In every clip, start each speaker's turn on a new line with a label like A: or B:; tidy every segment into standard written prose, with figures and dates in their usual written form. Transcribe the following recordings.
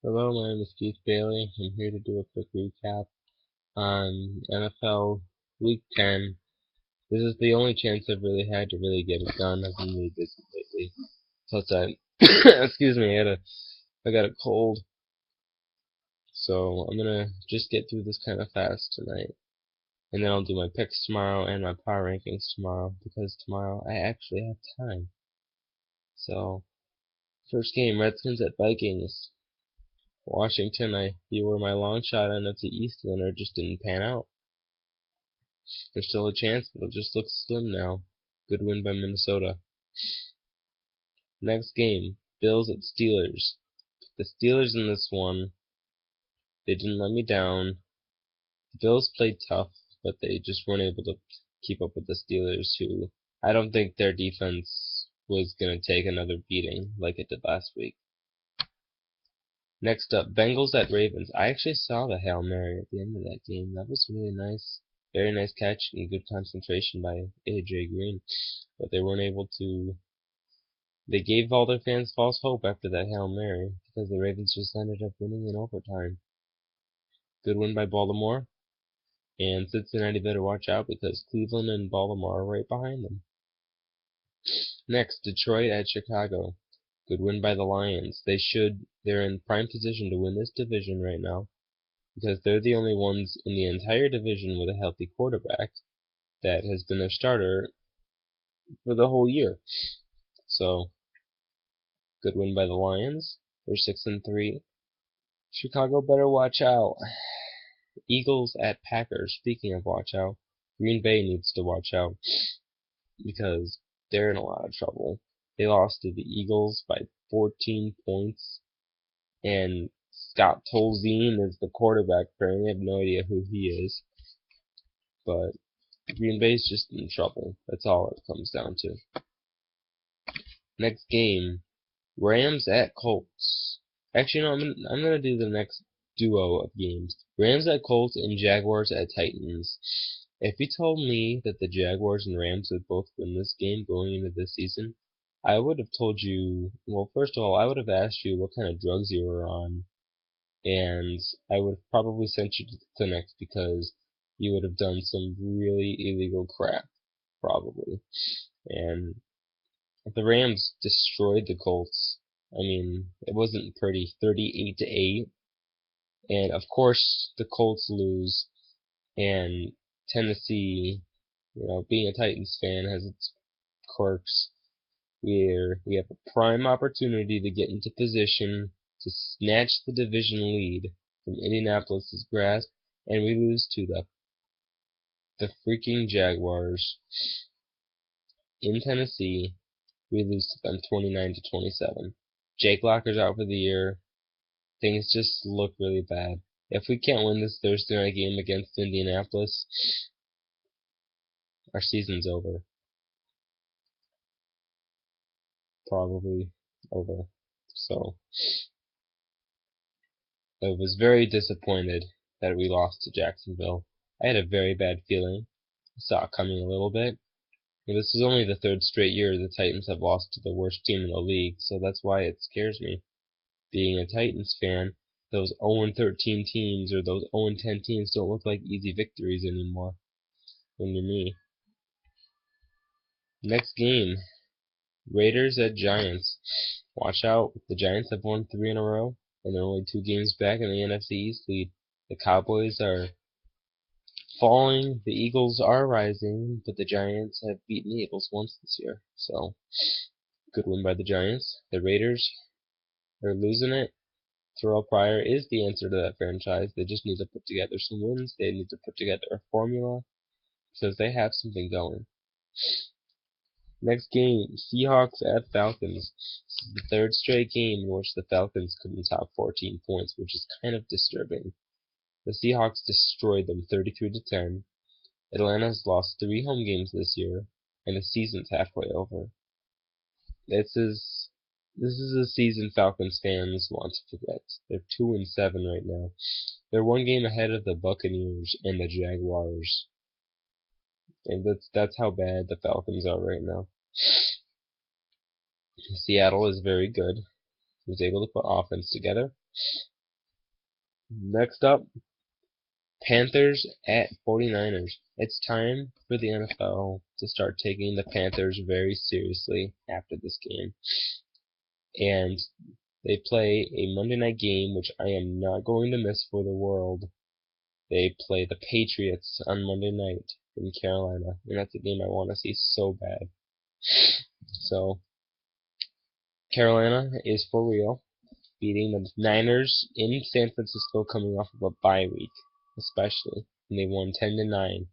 A: Hello, my name is Keith Bailey. I'm here to do a quick recap on NFL Week 10. This is the only chance I've really had to really get it done. I've been really busy lately. Plus, excuse me, I got a cold, so I'm gonna just get through this kind of fast tonight, and then I'll do my picks tomorrow and my power rankings tomorrow because tomorrow I actually have time. So, first game, Redskins at Vikings. Washington, you were my long shot on NFC East winner, just didn't pan out. There's still a chance, but it just looks slim now. Good win by Minnesota. Next game, Bills at Steelers. The Steelers in this one, they didn't let me down. The Bills played tough, but they just weren't able to keep up with the Steelers, who I don't think their defense was going to take another beating like it did last week. Next up, Bengals at Ravens. I actually saw the Hail Mary at the end of that game. That was really nice. Very nice catch and good concentration by AJ Green. But they weren't able to. They gave all their fans false hope after that Hail Mary because the Ravens just ended up winning in overtime. Good win by Baltimore. And Cincinnati better watch out because Cleveland and Baltimore are right behind them. Next, Detroit at Chicago. Good win by the Lions. They're in prime position to win this division right now because they're the only ones in the entire division with a healthy quarterback that has been their starter for the whole year. So, good win by the Lions. They're 6-3. Chicago better watch out. Eagles at Packers. Speaking of watch out, Green Bay needs to watch out because they're in a lot of trouble. They lost to the Eagles by 14 points, and Scott Tolzien is the quarterback. Apparently, I have no idea who he is, but Green Bay's just in trouble. That's all it comes down to. Next game, Rams at Colts. Actually, no, I'm gonna do the next duo of games. Rams at Colts and Jaguars at Titans. If you told me that the Jaguars and Rams would both win this game going into this season, I would have told you, well, first of all, I would have asked you what kind of drugs you were on, and I would have probably sent you to the clinic because you would have done some really illegal crap, probably. And the Rams destroyed the Colts. I mean, it wasn't pretty, 38-8, and of course the Colts lose, and Tennessee, being a Titans fan has its quirks, where we have a prime opportunity to get into position to snatch the division lead from Indianapolis's grasp, and we lose to the freaking Jaguars in Tennessee. We lose to them 29-27. Jake Locker's out for the year. Things just look really bad. If we can't win this Thursday night game against Indianapolis, our season's over. Probably over. So, I was very disappointed that we lost to Jacksonville. I had a very bad feeling. I saw it coming a little bit. And this is only the third straight year the Titans have lost to the worst team in the league, so that's why it scares me. Being a Titans fan, those 0-13 teams or those 0-10 teams don't look like easy victories anymore when you're me. Next game, Raiders at Giants. Watch out, the Giants have won 3 in a row, and they're only 2 games back in the NFC East lead. The Cowboys are falling, the Eagles are rising, but the Giants have beaten the Eagles once this year. So, good win by the Giants. The Raiders are losing it. Terrell Pryor is the answer to that franchise. They just need to put together some wins. They need to put together a formula because they have something going. Next game, Seahawks at Falcons. This is the third straight game in which the Falcons couldn't top 14 points, which is kind of disturbing. The Seahawks destroyed them 33-10. Atlanta's lost 3 home games this year, and the season's halfway over. This is a season Falcons fans want to forget. They're 2-7 right now. They're 1 game ahead of the Buccaneers and the Jaguars. And that's how bad the Falcons are right now. Seattle is very good. Was able to put offense together. Next up, Panthers at 49ers. It's time for the NFL to start taking the Panthers very seriously after this game. And they play a Monday night game, which I am not going to miss for the world. They play the Patriots on Monday night in Carolina, and that's a game I want to see so bad. So, Carolina is for real, beating the Niners in San Francisco coming off of a bye week, especially, and they won 10-9.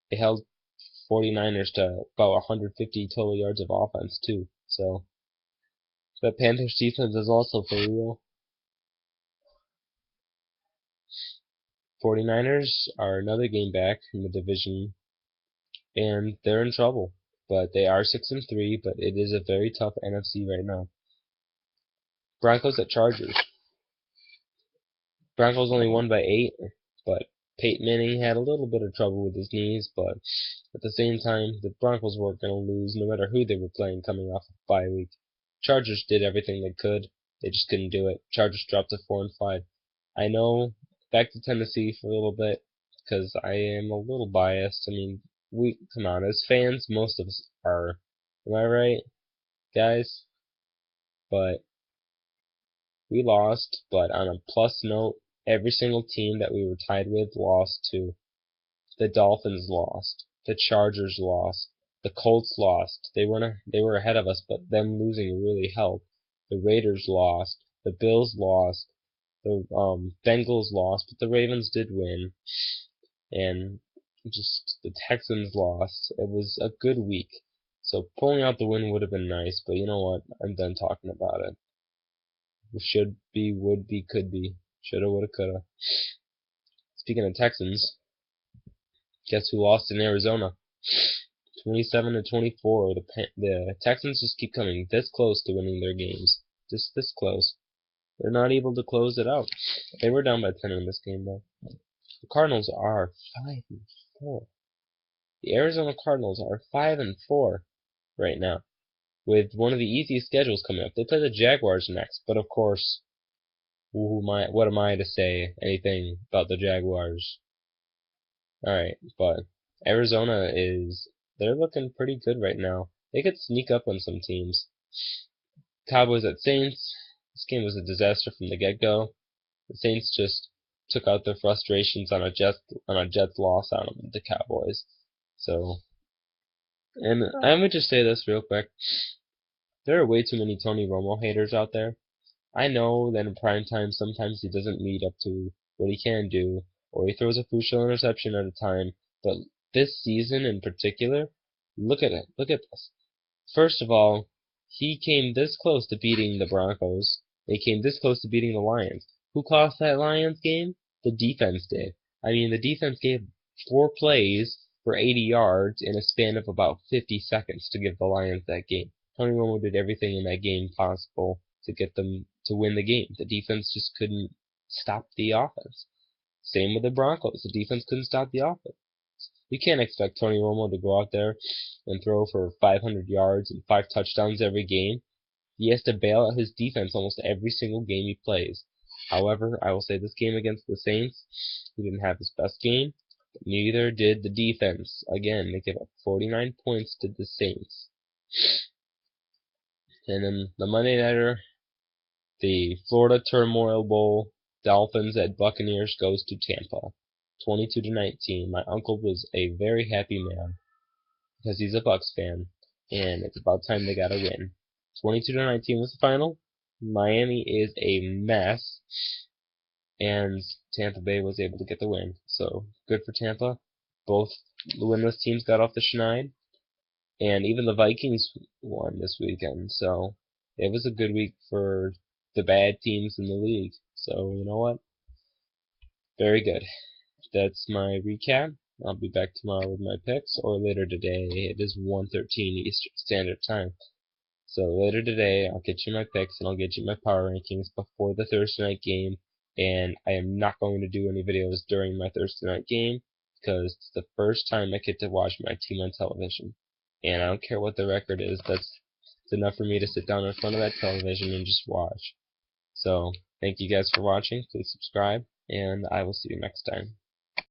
A: They held 49ers to about 150 total yards of offense, too. So, the Panthers defense is also for real. 49ers are another game back in the division, and they're in trouble. But they are 6-3, but it is a very tough NFC right now. Broncos at Chargers. Broncos only won by 8, but Peyton Manning had a little bit of trouble with his knees, but at the same time, the Broncos weren't going to lose no matter who they were playing coming off of bye week. Chargers did everything they could. They just couldn't do it. Chargers dropped to 4-5. I know, back to Tennessee for a little bit, because I am a little biased. I mean, come on, as fans, most of us are. Am I right, guys? But we lost, but on a plus note, every single team that we were tied with lost too. The Dolphins lost. The Chargers lost. The Colts lost. They were ahead of us, but them losing really helped. The Raiders lost. The Bills lost. The Bengals lost, but the Ravens did win. And just the Texans lost. It was a good week. So pulling out the win would have been nice, but you know what? I'm done talking about it. Should be, would be, could be. Shoulda, woulda, coulda. Speaking of Texans, guess who lost in Arizona? 27-24. The Texans just keep coming this close to winning their games. Just this close. They're not able to close it out. They were down by 10 in this game, though. The Cardinals are 5-4. The Arizona Cardinals are 5-4 right now, with one of the easiest schedules coming up. They play the Jaguars next, but of course, what am I to say anything about the Jaguars? Alright, but Arizona they're looking pretty good right now. They could sneak up on some teams. Cowboys at Saints. This game was a disaster from the get-go. The Saints just took out their frustrations on a Jets loss on the Cowboys. So, and I would just say this real quick. There are way too many Tony Romo haters out there. I know that in prime time sometimes he doesn't meet up to what he can do, or he throws a crucial interception at a time, but this season in particular, look at it. Look at this. First of all, he came this close to beating the Broncos. They came this close to beating the Lions. Who cost that Lions game? The defense did. I mean, the defense gave 4 plays for 80 yards in a span of about 50 seconds to give the Lions that game. Tony Romo did everything in that game possible to get them to win the game. The defense just couldn't stop the offense. Same with the Broncos. The defense couldn't stop the offense. You can't expect Tony Romo to go out there and throw for 500 yards and 5 touchdowns every game. He has to bail out his defense almost every single game he plays. However, I will say this game against the Saints, he didn't have his best game, but neither did the defense. Again, they gave up 49 points to the Saints. And then the Monday Nighter, the Florida Turmoil Bowl, Dolphins at Buccaneers goes to Tampa. 22-19. My uncle was a very happy man because he's a Bucs fan, and it's about time they got a win. 22-19 was the final. Miami is a mess, and Tampa Bay was able to get the win. So good for Tampa. Both winless teams got off the schneid, and even the Vikings won this weekend. So it was a good week for the bad teams in the league. So you know what? Very good. That's my recap. I'll be back tomorrow with my picks, or later today. It is 1:13 Eastern Standard Time. So later today, I'll get you my picks and I'll get you my power rankings before the Thursday night game. And I am not going to do any videos during my Thursday night game because it's the first time I get to watch my team on television. And I don't care what the record is. It's enough for me to sit down in front of that television and just watch. So Thank you guys for watching. Please subscribe, and I will see you next time.